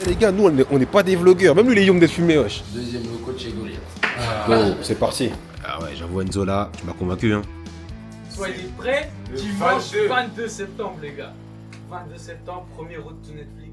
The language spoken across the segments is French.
Les gars, nous on n'est pas des vlogueurs, même lui il est young d'être fumé, wesh. Deuxième loco de chez Goliath. Go, c'est parti. Ah ouais, j'avoue Enzo là, tu m'as convaincu hein. Soyez prêts, dimanche 22 septembre les gars. 22 septembre, premier road to Netflix.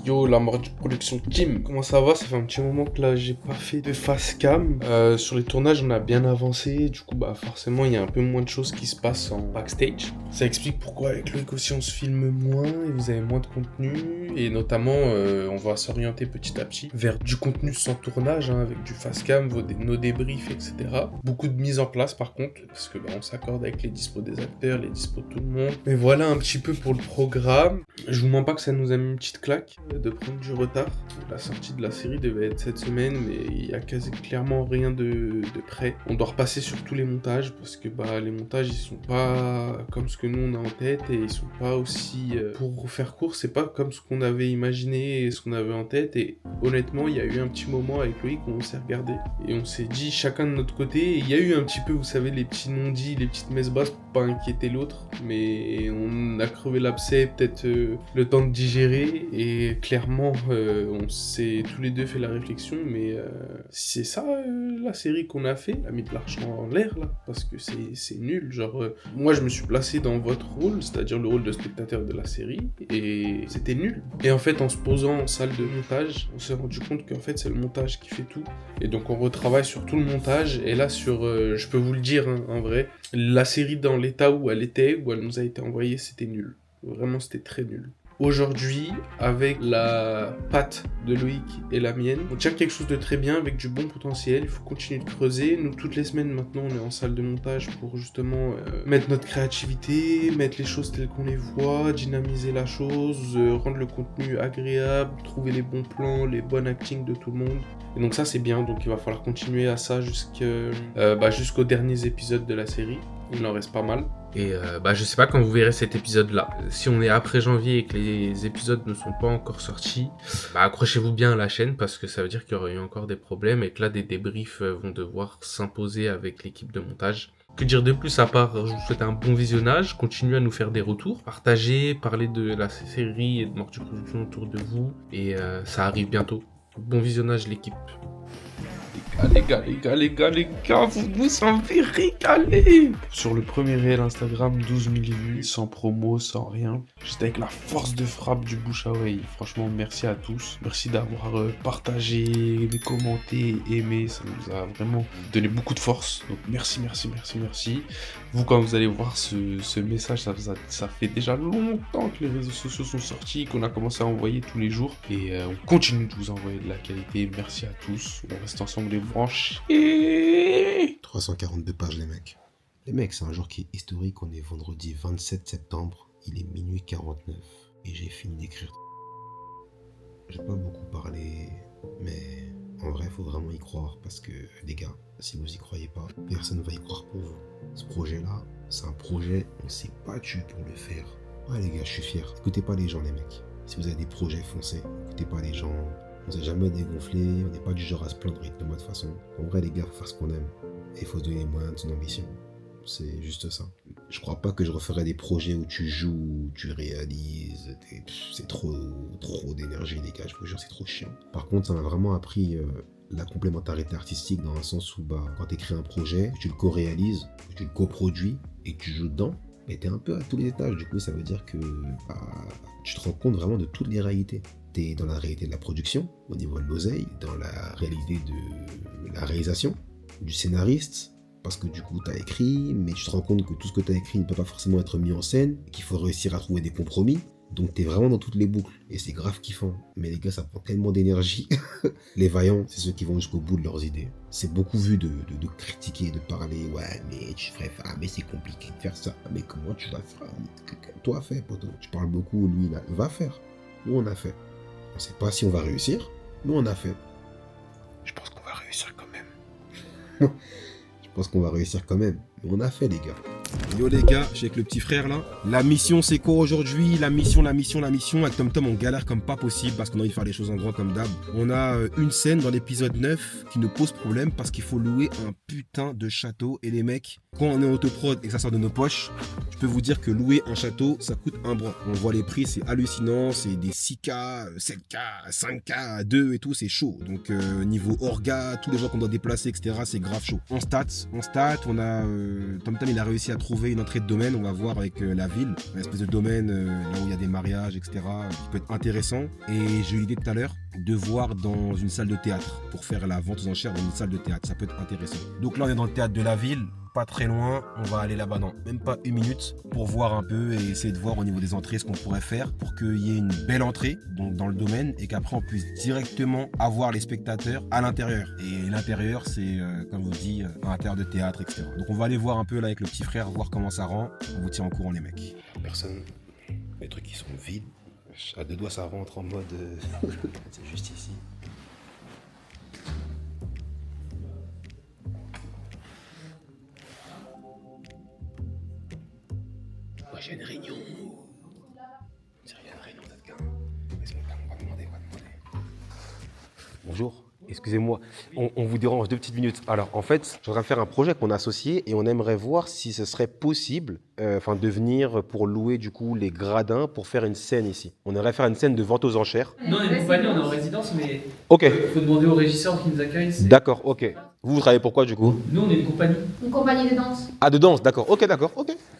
Yo, la mort du production team, comment ça va? Ça fait un petit moment que là j'ai pas fait de face cam. Sur les tournages on a bien avancé, du coup bah forcément il y a un peu moins de choses qui se passent en backstage. Ça explique pourquoi avec Loïc aussi on se filme moins et vous avez moins de contenu. Et notamment on va s'orienter petit à petit vers du contenu sans tournage, hein, avec du face cam, nos débriefs, etc. Beaucoup de mise en place par contre, parce que bah, on s'accorde avec les dispos des acteurs, les dispos de tout le monde. Mais voilà un petit peu pour le programme. Je vous mens pas que ça nous a mis une petite claque de prendre du retard. La sortie de la série devait être cette semaine, mais il y a quasi clairement rien de prêt. On doit repasser sur tous les montages parce que bah les montages ils sont pas comme ce que nous on a en tête et ils sont pas aussi pour faire court, c'est pas comme ce qu'on avait imaginé et ce qu'on avait en tête. Et honnêtement, il y a eu un petit moment avec Loïc où on s'est regardé et on s'est dit chacun de notre côté. Et il y a eu un petit peu, vous savez, les petits non-dits, les petites messes basses pour pas inquiéter l'autre, mais on a crevé l'abcès, peut-être le temps de digérer et clairement on s'est tous les deux fait la réflexion, mais c'est ça la série qu'on a fait, on a mis de l'argent en l'air là, parce que c'est nul, genre moi je me suis placé dans votre rôle, c'est-à-dire le rôle de spectateur de la série, et c'était nul. Et en fait en se posant en salle de montage, on s'est rendu compte qu'en fait c'est le montage qui fait tout, et donc on retravaille sur tout le montage, et là sur, je peux vous le dire hein, en vrai, la série dans l'état où elle était, où elle nous a été envoyée, c'était nul. Vraiment c'était très nul. Aujourd'hui, avec la patte de Loïc et la mienne, on tient quelque chose de très bien avec du bon potentiel. Il faut continuer de creuser. Nous, toutes les semaines maintenant, on est en salle de montage pour justement mettre notre créativité, mettre les choses telles qu'on les voit, dynamiser la chose, rendre le contenu agréable, trouver les bons plans, les bons actings de tout le monde. Et donc ça, c'est bien. Donc il va falloir continuer à ça jusqu'aux derniers épisodes de la série. Il en reste pas mal. Et je sais pas quand vous verrez cet épisode-là. Si on est après janvier et que les épisodes ne sont pas encore sortis, accrochez-vous bien à la chaîne parce que ça veut dire qu'il y aura eu encore des problèmes et que là, des débriefs vont devoir s'imposer avec l'équipe de montage. Que dire de plus à part, je vous souhaite un bon visionnage, continuez à nous faire des retours, partagez, parlez de la série et de Mort du Production autour de vous, et ça arrive bientôt. Bon visionnage l'équipe. Les gars, vous vous en faites régaler. Sur le premier réel Instagram, 12 000 vues, sans promo, sans rien. J'étais avec la force de frappe du bouche à oreille. Franchement, merci à tous. Merci d'avoir partagé, commenté, aimé. Ça nous a vraiment donné beaucoup de force. Donc merci. Vous, quand vous allez voir ce message, ça fait déjà longtemps que les réseaux sociaux sont sortis, qu'on a commencé à envoyer tous les jours. Et on continue de vous envoyer de la qualité. Merci à tous. On reste ensemble les branchés. 342 pages les mecs. Les mecs, c'est un jour qui est historique, on est vendredi 27 septembre, il est minuit 49 et j'ai fini d'écrire. J'ai pas beaucoup parlé, mais en vrai, faut vraiment y croire parce que les gars, si vous y croyez pas, personne va y croire pour vous. Ce projet-là, c'est un projet, on s'est battu pour le faire. Ouais les gars, je suis fier. Écoutez pas les gens les mecs. Si vous avez des projets, foncez. Écoutez pas les gens. On s'est jamais dégonflé, on n'est pas du genre à se plaindre de moi de toute façon. En vrai les gars, faut faire ce qu'on aime. Et il faut se donner les moyens de son ambition. C'est juste ça. Je crois pas que je referai des projets où tu joues, où tu réalises. C'est trop d'énergie les gars, je vous jure, c'est trop chiant. Par contre, ça m'a vraiment appris la complémentarité artistique dans un sens où quand tu écris un projet, tu le co-réalises, tu le coproduis et que tu joues dedans, mais t'es un peu à tous les étages. Du coup, ça veut dire que tu te rends compte vraiment de toutes les réalités. T'es dans la réalité de la production, au niveau de l'oseille, dans la réalité de la réalisation, du scénariste, parce que du coup t'as écrit, mais tu te rends compte que tout ce que t'as écrit ne peut pas forcément être mis en scène, qu'il faut réussir à trouver des compromis, donc t'es vraiment dans toutes les boucles, et c'est grave kiffant. Mais les gars, ça prend tellement d'énergie. Les vaillants, c'est ceux qui vont jusqu'au bout de leurs idées. C'est beaucoup vu de critiquer, de parler, ouais mais tu ferais ça, mais c'est compliqué de faire ça, mais comment tu vas faire? Toi fais poto, tu parles beaucoup, lui là, va faire. Nous on a fait. On sait pas si on va réussir, nous on a fait. Je pense qu'on va réussir quand même. Mais on a fait les gars. Yo les gars, je suis avec le petit frère là. La mission c'est quoi aujourd'hui? La mission. Avec TomTom on galère comme pas possible parce qu'on a envie de faire les choses en grand comme d'hab. On a une scène dans l'épisode 9 qui nous pose problème parce qu'il faut louer un putain de château. Et les mecs, quand on est en autoprod et que ça sort de nos poches, je peux vous dire que louer un château ça coûte un bras. On voit les prix, c'est hallucinant, c'est des 6K, 7K, 5K, 2 et tout, c'est chaud. Donc niveau orga, tous les gens qu'on doit déplacer, etc., c'est grave chaud. En stats, on a TomTom il a réussi à trouver une entrée de domaine, on va voir avec la ville, une espèce de domaine là où il y a des mariages, etc., qui peut être intéressant. Et j'ai eu l'idée tout à l'heure de voir dans une salle de théâtre pour faire la vente aux enchères dans une salle de théâtre, ça peut être intéressant. Donc là on est dans le théâtre de la ville, pas très loin, on va aller là-bas dans même pas une minute pour voir un peu et essayer de voir au niveau des entrées ce qu'on pourrait faire pour qu'il y ait une belle entrée donc dans le domaine et qu'après on puisse directement avoir les spectateurs à l'intérieur. Et l'intérieur c'est comme je vous dis un intérieur de théâtre, etc. Donc on va aller voir un peu là avec le petit frère, voir comment ça rend. On vous tient au courant les mecs. Personne, les trucs qui sont vides, à deux doigts ça rentre en mode c'est juste ici. J'ai une réunion. C'est rien, une réunion peut-être on va demander. Bonjour, excusez-moi, on vous dérange 2 petites minutes. Alors en fait, je suis en train de faire un projet qu'on a associé et on aimerait voir si ce serait possible de venir pour louer du coup les gradins pour faire une scène ici. On aimerait faire une scène de vente aux enchères. Non, on est une compagnie, on est en résidence, mais Ok. faut demander au régisseur qui nous accueille. D'accord, ok. Vous travaillez pour quoi du coup? Nous, on est une compagnie. Une compagnie de danse. Ah, de danse, d'accord, ok.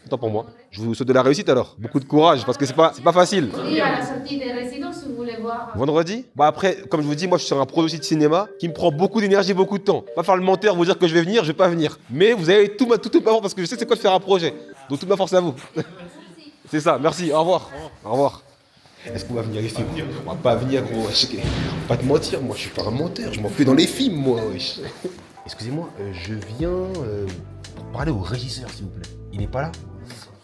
Autant pour moi. Je vous souhaite de la réussite alors. Beaucoup de courage parce que c'est pas facile. Oui, à la sortie des résidences, si vous voulez voir. Vendredi? Bah après, comme je vous dis, moi je suis sur un projet aussi de cinéma qui me prend beaucoup d'énergie, beaucoup de temps. Pas faire le menteur, vous dire que je vais venir, je vais pas venir. Mais vous avez toute ma force parce que je sais c'est quoi de faire un projet. Donc toute ma force à vous. C'est ça, merci, au revoir. Au revoir. Est-ce qu'on va venir ici? On va pas venir gros, wesh. Pas te mentir, moi je suis pas un menteur, je m'en fais dans les films moi, wesh. Excusez-moi, je viens pour parler au régisseur s'il vous plaît. Il n'est pas là?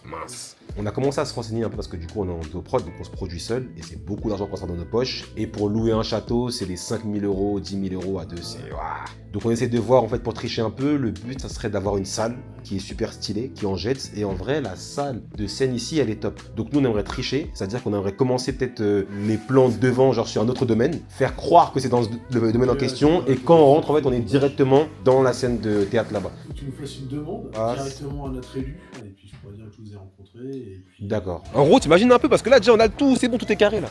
Mince. On a commencé à se renseigner un peu parce que du coup on est en autoprod, donc on se produit seul et c'est beaucoup d'argent qu'on sort dans nos poches. Et pour louer un château, c'est les 5 000 euros, 10 000 euros à deux, c'est... Ouah. Donc on essaie de voir en fait pour tricher un peu, le but ça serait d'avoir une salle qui est super stylée, qui en jette, et en vrai la salle de scène ici elle est top. Donc nous on aimerait tricher, c'est-à-dire qu'on aimerait commencer peut-être les plans devant genre sur un autre domaine, faire croire que c'est dans le domaine en question, et quand on rentre en fait on est directement dans la scène de théâtre là-bas. Faut que tu nous fasses une demande directement à notre élu, et puis je pourrais dire que je vous ai rencontré, et puis... D'accord. En gros, t'imagines un peu parce que là déjà on a tout, c'est bon, tout est carré là.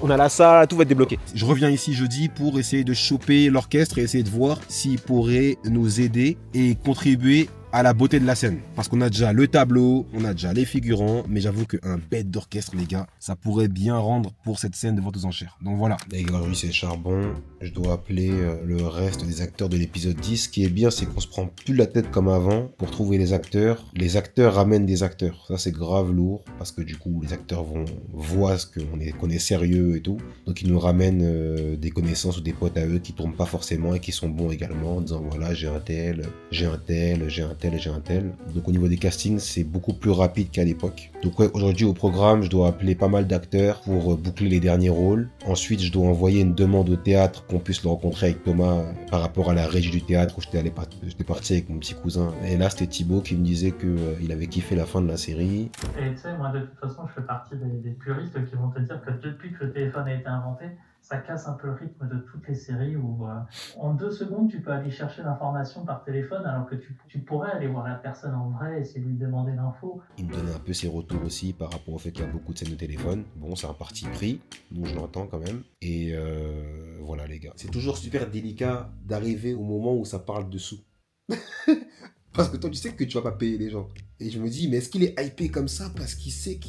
On a la salle, tout va être débloqué. Je reviens ici jeudi pour essayer de choper l'orchestre et essayer de voir s'il pourrait nous aider et contribuer à la beauté de la scène. Parce qu'on a déjà le tableau, on a déjà les figurants, mais j'avoue qu'un bête d'orchestre, les gars, ça pourrait bien rendre pour cette scène de vente aux enchères. Donc voilà. Les gars, aujourd'hui c'est charbon. Je dois appeler le reste des acteurs de l'épisode 10. Ce qui est bien, c'est qu'on se prend plus la tête comme avant pour trouver les acteurs. Les acteurs ramènent des acteurs. Ça, c'est grave lourd parce que du coup, les acteurs voient qu'on est sérieux et tout. Donc ils nous ramènent des connaissances ou des potes à eux qui tournent pas forcément et qui sont bons également en disant voilà, j'ai un tel. Donc au niveau des castings, c'est beaucoup plus rapide qu'à l'époque. Donc ouais, aujourd'hui au programme, je dois appeler pas mal d'acteurs pour boucler les derniers rôles. Ensuite, je dois envoyer une demande au théâtre qu'on puisse le rencontrer avec Thomas par rapport à la régie du théâtre où j'étais parti avec mon petit cousin. Et là, c'était Thibaut qui me disait qu'il avait kiffé la fin de la série. Et tu sais, moi de toute façon, je fais partie des puristes qui vont te dire que depuis que le téléphone a été inventé, ça casse un peu le rythme de toutes les séries où en 2 secondes, tu peux aller chercher l'information par téléphone alors que tu pourrais aller voir la personne en vrai et essayer de lui demander l'info. Il me donnait un peu ses retours aussi par rapport au fait qu'il y a beaucoup de scènes de téléphone. Bon, c'est un parti pris, donc je l'entends quand même. Et voilà les gars. C'est toujours super délicat d'arriver au moment où ça parle de sous. Parce que toi, tu sais que tu vas pas payer les gens. Et je me dis, mais est-ce qu'il est hypé comme ça parce qu'il sait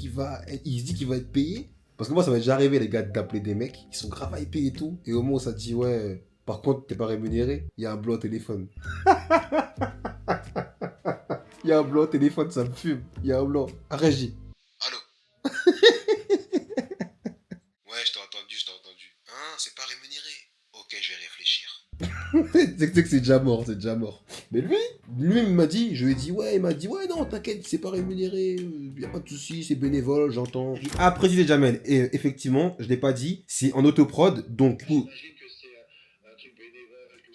il se dit qu'il va être payé? Parce que moi, ça m'est déjà arrivé, les gars, d'appeler des mecs qui sont grave hypés et tout. Et au moment où ça te dit, ouais, par contre, t'es pas rémunéré, il y a un blanc au téléphone. Il y a un blanc au téléphone, ça me fume. Il y a un blanc. À régie. Allô? Ouais, je t'ai entendu. Hein, c'est pas rémunéré. Ok, je vais réfléchir. c'est que c'est déjà mort. Mais lui, il m'a dit, je lui ai dit, ouais, non, t'inquiète, c'est pas rémunéré, y a pas de souci, c'est bénévole, j'entends. Ah, précisé Jamel, et effectivement, je l'ai pas dit, c'est en autoprod, donc...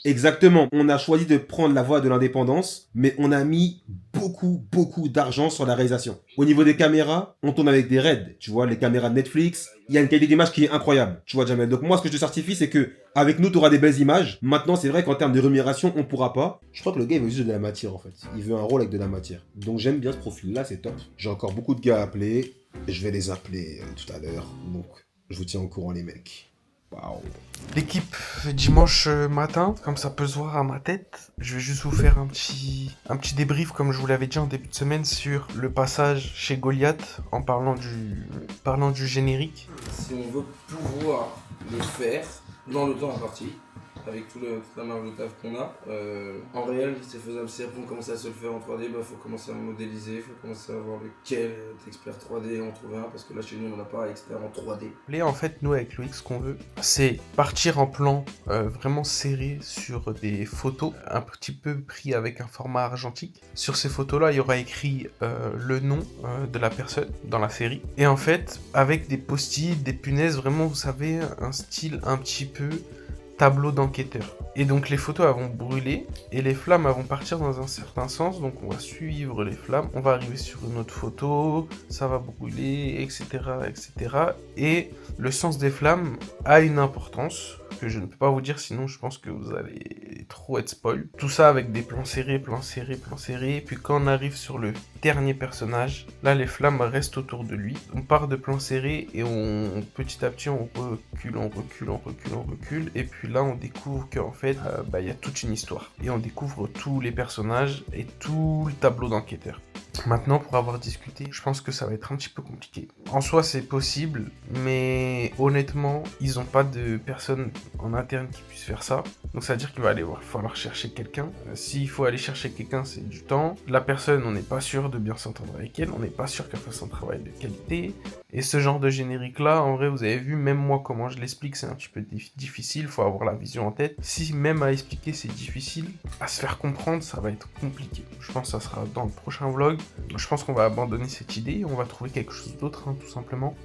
Exactement, on a choisi de prendre la voie de l'indépendance, mais on a mis beaucoup d'argent sur la réalisation. Au niveau des caméras, on tourne avec des RED, tu vois, les caméras de Netflix. Il y a une qualité d'image qui est incroyable, tu vois, Jamel. Donc moi, ce que je te certifie, c'est que avec nous, tu auras des belles images. Maintenant, c'est vrai qu'en termes de rémunération, on pourra pas. Je crois que le gars, il veut juste de la matière, en fait. Il veut un rôle avec de la matière. Donc j'aime bien ce profil-là, c'est top. J'ai encore beaucoup de gars à appeler. Je vais les appeler tout à l'heure. Donc, je vous tiens au courant, les mecs. Waouh. L'équipe, dimanche matin, comme ça peut se voir à ma tête, je vais juste vous faire un petit débrief, comme je vous l'avais dit en début de semaine, sur le passage chez Goliath, en parlant du générique. Si on veut pouvoir le faire dans le temps imparti, avec toute la marge de taf qu'on a, en réel c'est faisable. Si après on commence à se le faire en 3D, bah faut commencer à modéliser, faut commencer à voir lequel expert 3D on trouve un, parce que là chez nous on n'a pas expert en 3D. Et en fait, nous avec Loïc, ce qu'on veut, c'est partir en plan vraiment serré sur des photos, un petit peu pris avec un format argentique. Sur ces photos-là, il y aura écrit le nom de la personne dans la série. Et en fait, avec des post-it, des punaises, vraiment, vous savez, un style un petit peu tableau d'enquêteur. Et donc les photos elles vont brûler et les flammes elles vont partir dans un certain sens, donc on va suivre les flammes, on va arriver sur une autre photo, ça va brûler, etc. etc. Et le sens des flammes a une importance que je ne peux pas vous dire, sinon je pense que vous allez trop être spoil. Tout ça avec des plans serrés, plans serrés, plans serrés, et puis quand on arrive sur le dernier personnage, là les flammes restent autour de lui. On part de plans serrés et petit à petit on recule, et puis là on découvre qu'en fait il y a toute une histoire. Et on découvre tous les personnages et tout le tableau d'enquêteur. Maintenant, pour avoir discuté, je pense que ça va être un petit peu compliqué. En soi, c'est possible, mais honnêtement, ils n'ont pas de personne en interne qui puisse faire ça. Donc ça veut dire qu'il va falloir chercher quelqu'un. S'il faut aller chercher quelqu'un, c'est du temps. La personne, on n'est pas sûr de bien s'entendre avec elle, on n'est pas sûr qu'elle fasse un travail de qualité. Et ce genre de générique-là, en vrai, vous avez vu, même moi, comment je l'explique, c'est un petit peu difficile, faut avoir la vision en tête. Si même à expliquer, c'est difficile, à se faire comprendre, ça va être compliqué. Je pense que ça sera dans le prochain vlog. Je pense qu'on va abandonner cette idée et on va trouver quelque chose d'autre, tout simplement.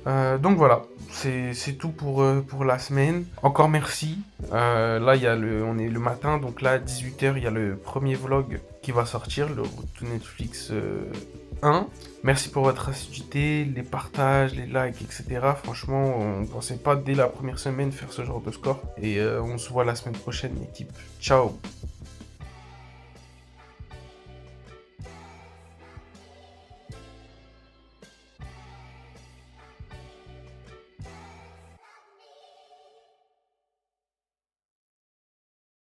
Donc voilà, c'est tout pour la semaine. Encore merci. Là, on est le matin, donc là, à 18h, il y a le premier vlog qui va sortir, le Road to Netflix 1. Merci pour votre assiduité, les partages, les likes, etc. Franchement, on ne pensait pas dès la première semaine faire ce genre de score. Et on se voit la semaine prochaine, l'équipe. Ciao!